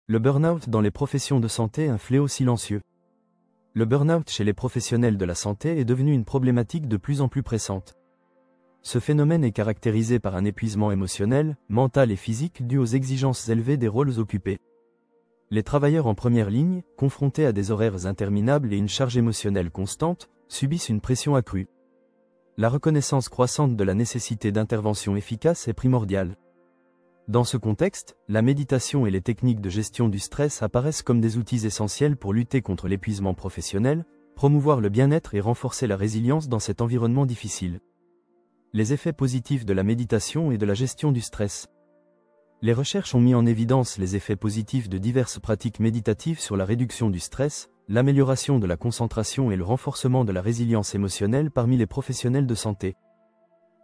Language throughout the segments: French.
Le burn-out dans les professions de santé, un fléau silencieux. Le burn-out chez les professionnels de la santé est devenu une problématique de plus en plus pressante. Ce phénomène est caractérisé par un épuisement émotionnel, mental et physique dû aux exigences élevées des rôles occupés. Les travailleurs en première ligne, confrontés à des horaires interminables et une charge émotionnelle constante, subissent une pression accrue. La reconnaissance croissante de la nécessité d'intervention efficace est primordiale. Dans ce contexte, la méditation et les techniques de gestion du stress apparaissent comme des outils essentiels pour lutter contre l'épuisement professionnel, promouvoir le bien-être et renforcer la résilience dans cet environnement difficile. Les effets positifs de la méditation et de la gestion du stress. Les recherches ont mis en évidence les effets positifs de diverses pratiques méditatives sur la réduction du stress, l'amélioration de la concentration et le renforcement de la résilience émotionnelle parmi les professionnels de santé.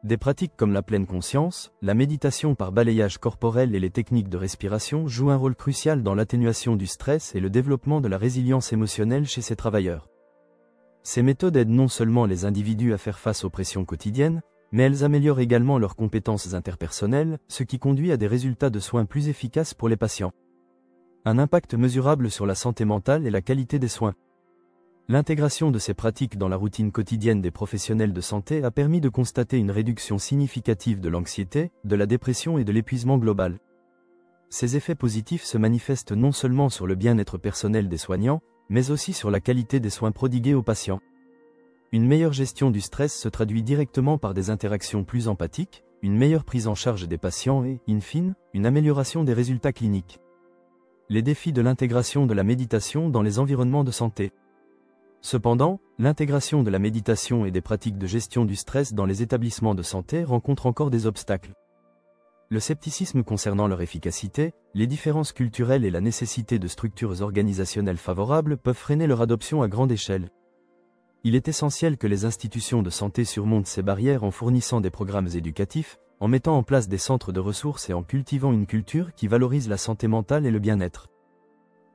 Des pratiques comme la pleine conscience, la méditation par balayage corporel et les techniques de respiration jouent un rôle crucial dans l'atténuation du stress et le développement de la résilience émotionnelle chez ces travailleurs. Ces méthodes aident non seulement les individus à faire face aux pressions quotidiennes, mais elles améliorent également leurs compétences interpersonnelles, ce qui conduit à des résultats de soins plus efficaces pour les patients. Un impact mesurable sur la santé mentale et la qualité des soins. L'intégration de ces pratiques dans la routine quotidienne des professionnels de santé a permis de constater une réduction significative de l'anxiété, de la dépression et de l'épuisement global. Ces effets positifs se manifestent non seulement sur le bien-être personnel des soignants, mais aussi sur la qualité des soins prodigués aux patients. Une meilleure gestion du stress se traduit directement par des interactions plus empathiques, une meilleure prise en charge des patients et, in fine, une amélioration des résultats cliniques. Les défis de l'intégration de la méditation dans les environnements de santé. Cependant, l'intégration de la méditation et des pratiques de gestion du stress dans les établissements de santé rencontre encore des obstacles. Le scepticisme concernant leur efficacité, les différences culturelles et la nécessité de structures organisationnelles favorables peuvent freiner leur adoption à grande échelle. Il est essentiel que les institutions de santé surmontent ces barrières en fournissant des programmes éducatifs, en mettant en place des centres de ressources et en cultivant une culture qui valorise la santé mentale et le bien-être.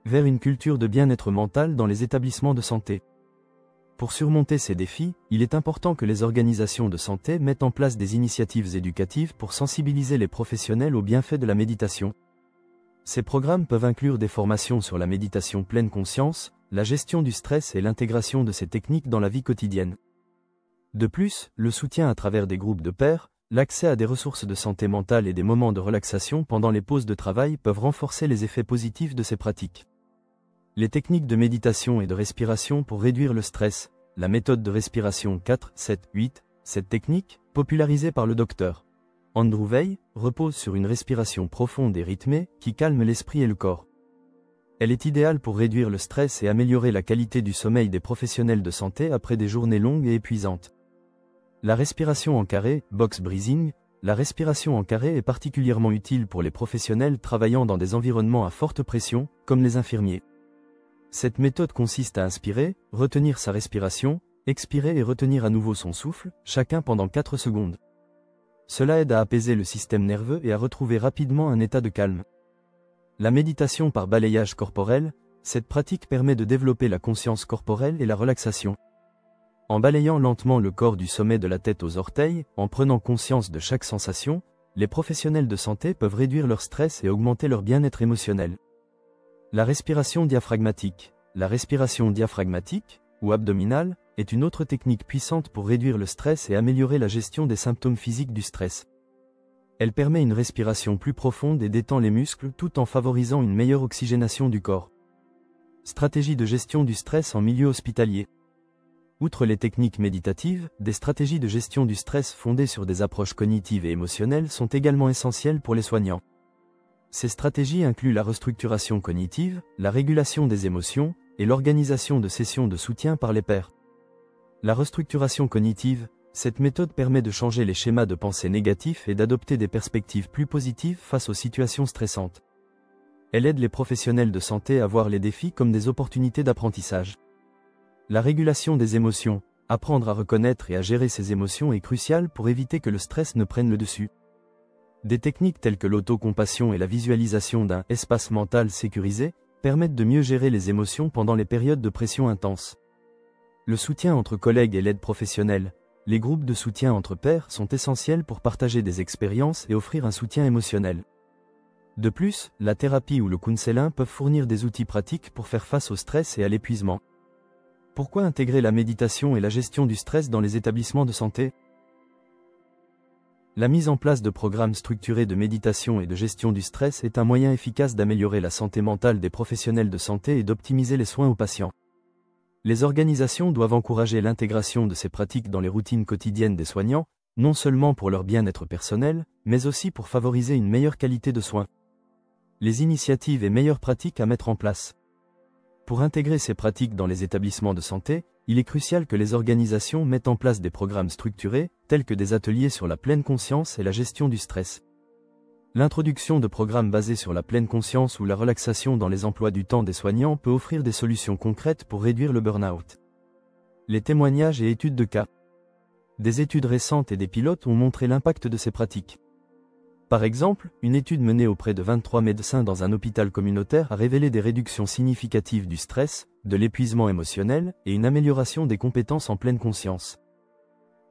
Vers une culture de bien-être mental dans les établissements de santé. Pour surmonter ces défis, il est important que les organisations de santé mettent en place des initiatives éducatives pour sensibiliser les professionnels aux bienfaits de la méditation. Ces programmes peuvent inclure des formations sur la méditation pleine conscience, la gestion du stress et l'intégration de ces techniques dans la vie quotidienne. De plus, le soutien à travers des groupes de pairs, l'accès à des ressources de santé mentale et des moments de relaxation pendant les pauses de travail peuvent renforcer les effets positifs de ces pratiques. Les techniques de méditation et de respiration pour réduire le stress, la méthode de respiration 4-7-8, cette technique, popularisée par le Dr. Andrew Weil, repose sur une respiration profonde et rythmée qui calme l'esprit et le corps. Elle est idéale pour réduire le stress et améliorer la qualité du sommeil des professionnels de santé après des journées longues et épuisantes. La respiration en carré, box breathing, la respiration en carré est particulièrement utile pour les professionnels travaillant dans des environnements à forte pression, comme les infirmiers. Cette méthode consiste à inspirer, retenir sa respiration, expirer et retenir à nouveau son souffle, chacun pendant 4 secondes. Cela aide à apaiser le système nerveux et à retrouver rapidement un état de calme. La méditation par balayage corporel, cette pratique permet de développer la conscience corporelle et la relaxation. En balayant lentement le corps du sommet de la tête aux orteils, en prenant conscience de chaque sensation, les professionnels de santé peuvent réduire leur stress et augmenter leur bien-être émotionnel. La respiration diaphragmatique. La respiration diaphragmatique, ou abdominale, est une autre technique puissante pour réduire le stress et améliorer la gestion des symptômes physiques du stress. Elle permet une respiration plus profonde et détend les muscles tout en favorisant une meilleure oxygénation du corps. Stratégie de gestion du stress en milieu hospitalier. Outre les techniques méditatives, des stratégies de gestion du stress fondées sur des approches cognitives et émotionnelles sont également essentielles pour les soignants. Ces stratégies incluent la restructuration cognitive, la régulation des émotions, et l'organisation de sessions de soutien par les pairs. La restructuration cognitive, cette méthode permet de changer les schémas de pensée négatifs et d'adopter des perspectives plus positives face aux situations stressantes. Elle aide les professionnels de santé à voir les défis comme des opportunités d'apprentissage. La régulation des émotions, apprendre à reconnaître et à gérer ses émotions est crucial pour éviter que le stress ne prenne le dessus. Des techniques telles que l'autocompassion et la visualisation d'un espace mental sécurisé permettent de mieux gérer les émotions pendant les périodes de pression intense. Le soutien entre collègues et l'aide professionnelle. Les groupes de soutien entre pairs sont essentiels pour partager des expériences et offrir un soutien émotionnel. De plus, la thérapie ou le counseling peuvent fournir des outils pratiques pour faire face au stress et à l'épuisement. Pourquoi intégrer la méditation et la gestion du stress dans les établissements de santé? La mise en place de programmes structurés de méditation et de gestion du stress est un moyen efficace d'améliorer la santé mentale des professionnels de santé et d'optimiser les soins aux patients. Les organisations doivent encourager l'intégration de ces pratiques dans les routines quotidiennes des soignants, non seulement pour leur bien-être personnel, mais aussi pour favoriser une meilleure qualité de soins. Les initiatives et meilleures pratiques à mettre en place. Pour intégrer ces pratiques dans les établissements de santé, il est crucial que les organisations mettent en place des programmes structurés, tels que des ateliers sur la pleine conscience et la gestion du stress. L'introduction de programmes basés sur la pleine conscience ou la relaxation dans les emplois du temps des soignants peut offrir des solutions concrètes pour réduire le burn-out. Les témoignages et études de cas. Des études récentes et des pilotes ont montré l'impact de ces pratiques. Par exemple, une étude menée auprès de 23 médecins dans un hôpital communautaire a révélé des réductions significatives du stress, de l'épuisement émotionnel et une amélioration des compétences en pleine conscience.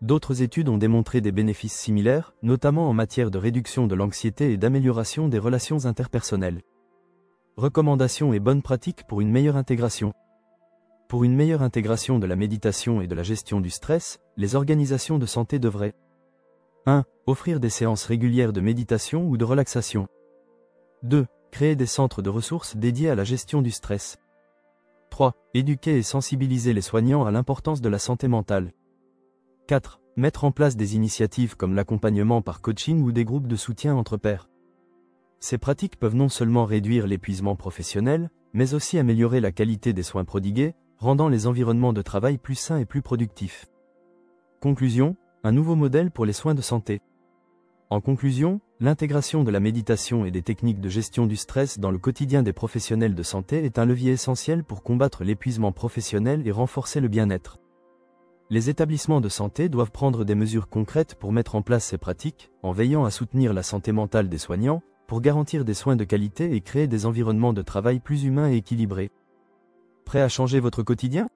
D'autres études ont démontré des bénéfices similaires, notamment en matière de réduction de l'anxiété et d'amélioration des relations interpersonnelles. Recommandations et bonnes pratiques pour une meilleure intégration. Pour une meilleure intégration de la méditation et de la gestion du stress, les organisations de santé devraient 1. Offrir des séances régulières de méditation ou de relaxation. 2. Créer des centres de ressources dédiés à la gestion du stress. 3. Éduquer et sensibiliser les soignants à l'importance de la santé mentale. 4. Mettre en place des initiatives comme l'accompagnement par coaching ou des groupes de soutien entre pairs. Ces pratiques peuvent non seulement réduire l'épuisement professionnel, mais aussi améliorer la qualité des soins prodigués, rendant les environnements de travail plus sains et plus productifs. Conclusion, un nouveau modèle pour les soins de santé. En conclusion, l'intégration de la méditation et des techniques de gestion du stress dans le quotidien des professionnels de santé est un levier essentiel pour combattre l'épuisement professionnel et renforcer le bien-être. Les établissements de santé doivent prendre des mesures concrètes pour mettre en place ces pratiques, en veillant à soutenir la santé mentale des soignants, pour garantir des soins de qualité et créer des environnements de travail plus humains et équilibrés. Prêt à changer votre quotidien?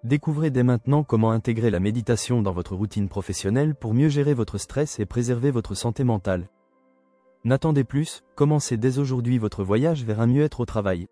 Découvrez dès maintenant comment intégrer la méditation dans votre routine professionnelle pour mieux gérer votre stress et préserver votre santé mentale. N'attendez plus, commencez dès aujourd'hui votre voyage vers un mieux-être au travail.